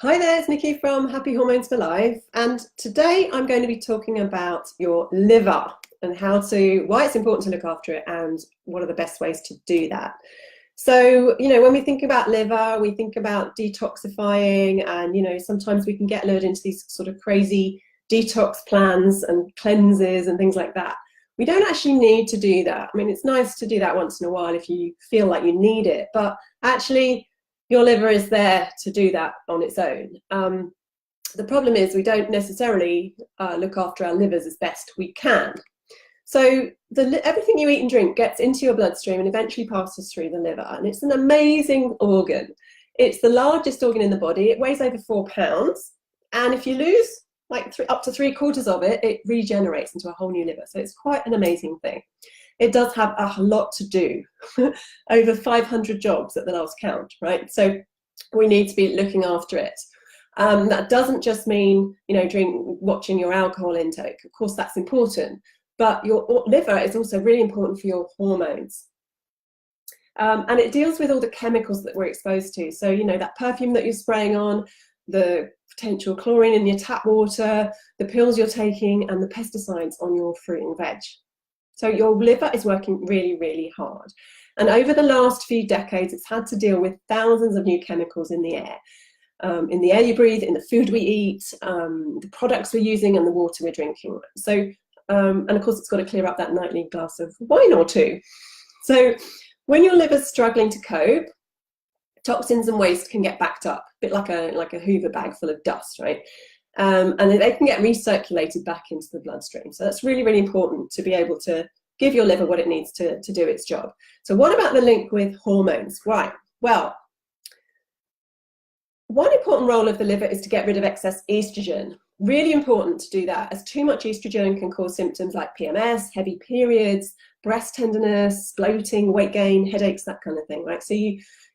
Hi there, it's Nikki from Happy Hormones for Life, and today I'm going to be talking about your liver and why it's important to look after it and what are the best ways to do that. So, when we think about liver, we think about detoxifying, and sometimes we can get lured into these sort of crazy detox plans and cleanses and things like that. We don't actually need to do that. I mean, it's nice to do that once in a while if you feel like you need it, but actually your liver is there to do that on its own. The problem is we don't necessarily look after our livers as best we can. So everything you eat and drink gets into your bloodstream and eventually passes through the liver. And it's an amazing organ. It's the largest organ in the body. It weighs over 4 pounds. And if you lose up to 3/4 of it, it regenerates into a whole new liver. So it's quite an amazing thing. It does have a lot to do, over 500 jobs at the last count, right? So we need to be looking after it. That doesn't just mean, watching your alcohol intake. Of course, that's important, but your liver is also really important for your hormones. And it deals with all the chemicals that we're exposed to. So, that perfume that you're spraying on, the potential chlorine in your tap water, the pills you're taking, and the pesticides on your fruit and veg. So your liver is working really, really hard. And over the last few decades, it's had to deal with thousands of new chemicals in the air you breathe, in the food we eat, the products we're using, and the water we're drinking. So, and of course, it's got to clear up that nightly glass of wine or two. So when your liver's struggling to cope, toxins and waste can get backed up, a bit like a Hoover bag full of dust, right? And they can get recirculated back into the bloodstream. So that's really, really important to be able to give your liver what it needs to do its job. So what about the link with hormones? Right, well, one important role of the liver is to get rid of excess estrogen. Really important to do that, as too much estrogen can cause symptoms like PMS, heavy periods, breast tenderness, bloating, weight gain, headaches, that kind of thing, right? So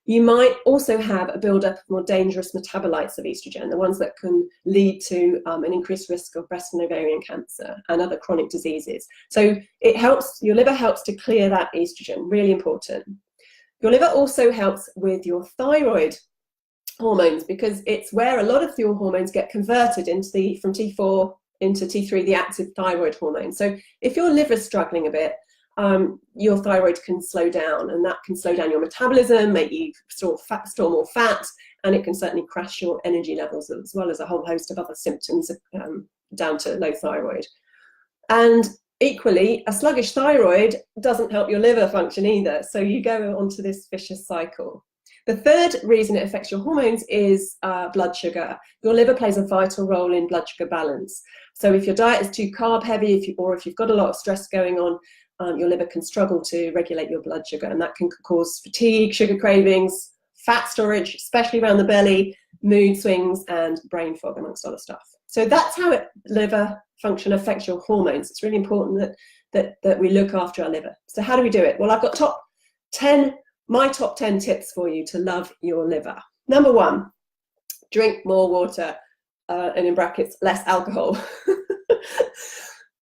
you might also have a buildup of more dangerous metabolites of estrogen, the ones that can lead to an increased risk of breast and ovarian cancer and other chronic diseases. So your liver helps to clear that estrogen, really important. Your liver also helps with your thyroid hormones, because it's where a lot of your hormones get converted from T4 into T3, the active thyroid hormone. So if your liver's struggling a bit, your thyroid can slow down, and that can slow down your metabolism, make you store more fat, and it can certainly crash your energy levels, as well as a whole host of other symptoms down to low thyroid. And equally, a sluggish thyroid doesn't help your liver function either, so you go onto this vicious cycle. The third reason it affects your hormones is blood sugar. Your liver plays a vital role in blood sugar balance. So if your diet is too carb heavy, or if you've got a lot of stress going on, your liver can struggle to regulate your blood sugar, and that can cause fatigue, sugar cravings, fat storage, especially around the belly, mood swings, and brain fog, amongst other stuff. So that's how liver function affects your hormones. It's really important that we look after our liver. So how do we do it? Well, I've got my top 10 tips for you to love your liver. Number 1, drink more water, and in brackets, less alcohol.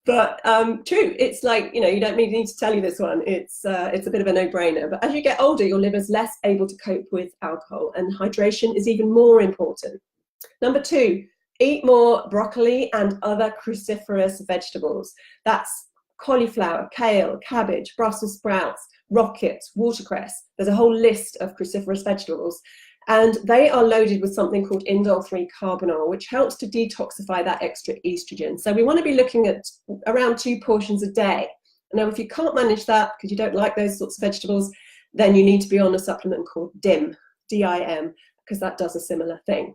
But true, it's like, you don't need to tell you this one. It's a bit of a no-brainer. But as you get older, your liver's less able to cope with alcohol, and hydration is even more important. Number 2, eat more broccoli and other cruciferous vegetables. That's cauliflower, kale, cabbage, Brussels sprouts, rockets, watercress. There's a whole list of cruciferous vegetables. And they are loaded with something called indole-3 carbinol, which helps to detoxify that extra estrogen. So we want to be looking at around 2 portions a day. Now, if you can't manage that because you don't like those sorts of vegetables, then you need to be on a supplement called DIM, D-I-M, because that does a similar thing.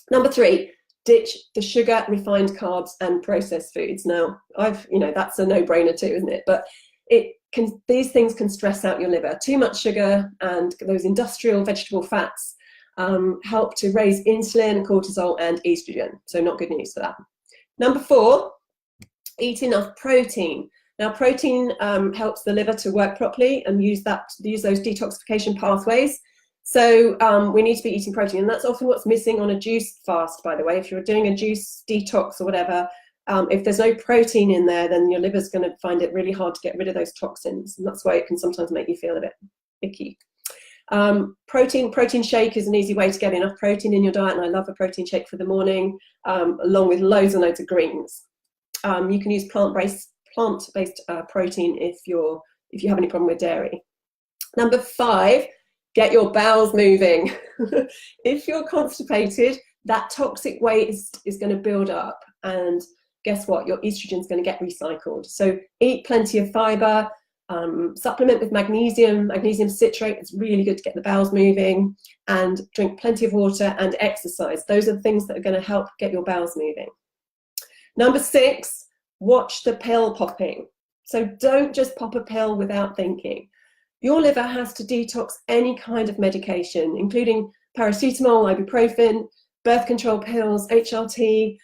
Number 3, ditch the sugar, refined carbs, and processed foods. Now, that's a no-brainer too, isn't it? But these things can stress out your liver. Too much sugar and those industrial vegetable fats help to raise insulin, cortisol, and estrogen. So not good news for that. Number 4, eat enough protein. Now, protein helps the liver to work properly and use those detoxification pathways. So we need to be eating protein, and that's often what's missing on a juice fast, by the way. If you're doing a juice detox or whatever, if there's no protein in there, then your liver's going to find it really hard to get rid of those toxins, and that's why it can sometimes make you feel a bit icky. Protein shake is an easy way to get enough protein in your diet, and I love a protein shake for the morning, along with loads and loads of greens. You can use plant-based protein if you have any problem with dairy. Number 5, get your bowels moving. If you're constipated, that toxic waste is going to build up, and guess what? Your estrogen is going to get recycled. So eat plenty of fiber, supplement with magnesium citrate. It's really good to get the bowels moving, and drink plenty of water and exercise. Those are the things that are going to help get your bowels moving. Number 6, watch the pill popping. So don't just pop a pill without thinking. Your liver has to detox any kind of medication, including paracetamol, ibuprofen, birth control pills, HRT,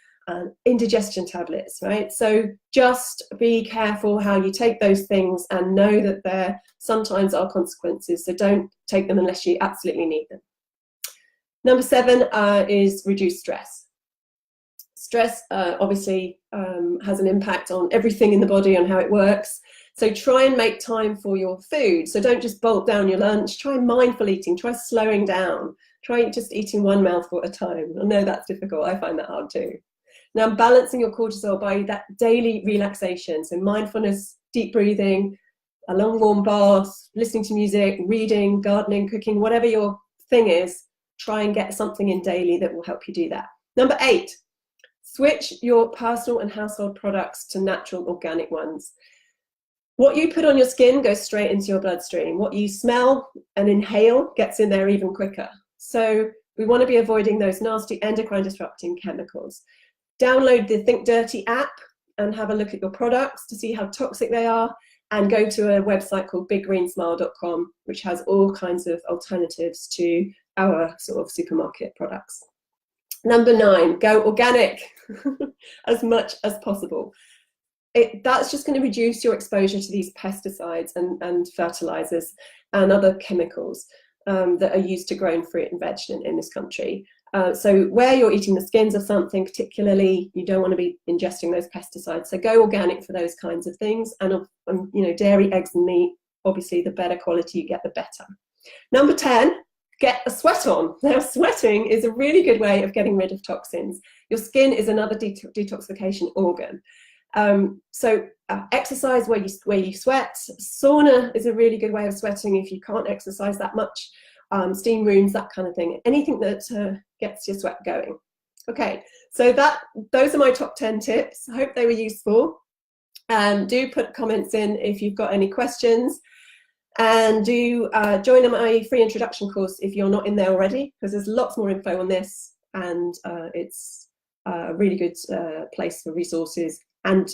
indigestion tablets, right? So just be careful how you take those things, and know that there sometimes are consequences. So don't take them unless you absolutely need them. Number 7 is reduce stress. Stress obviously has an impact on everything in the body, on how it works. So try and make time for your food. So don't just bolt down your lunch. Try mindful eating. Try slowing down. Try just eating one mouthful at a time. I know that's difficult. I find that hard too. Now, balancing your cortisol by that daily relaxation. So mindfulness, deep breathing, a long warm bath, listening to music, reading, gardening, cooking, whatever your thing is, try and get something in daily that will help you do that. Number 8, switch your personal and household products to natural organic ones. What you put on your skin goes straight into your bloodstream. What you smell and inhale gets in there even quicker. So we want to be avoiding those nasty endocrine disrupting chemicals. Download the Think Dirty app and have a look at your products to see how toxic they are, and go to a website called biggreensmile.com, which has all kinds of alternatives to our sort of supermarket products. Number 9, go organic as much as possible. That's just going to reduce your exposure to these pesticides and fertilizers and other chemicals that are used to growing fruit and veg in this country. So where you're eating the skins of something particularly, you don't want to be ingesting those pesticides. So go organic for those kinds of things. And you know, dairy, eggs and meat, obviously the better quality you get, the better. Number 10, get a sweat on. Now, sweating is a really good way of getting rid of toxins. Your skin is another detoxification organ. So exercise where you sweat. Sauna is a really good way of sweating if you can't exercise that much. Steam rooms, that kind of thing. Anything that gets your sweat going. Okay, so those are my top 10 tips. I hope they were useful. Do put comments in if you've got any questions, and do join my free introduction course if you're not in there already, because there's lots more info on this, and it's a really good place for resources, and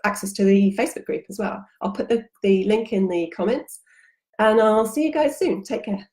access to the Facebook group as well. I'll put the link in the comments, and I'll see you guys soon. Take care.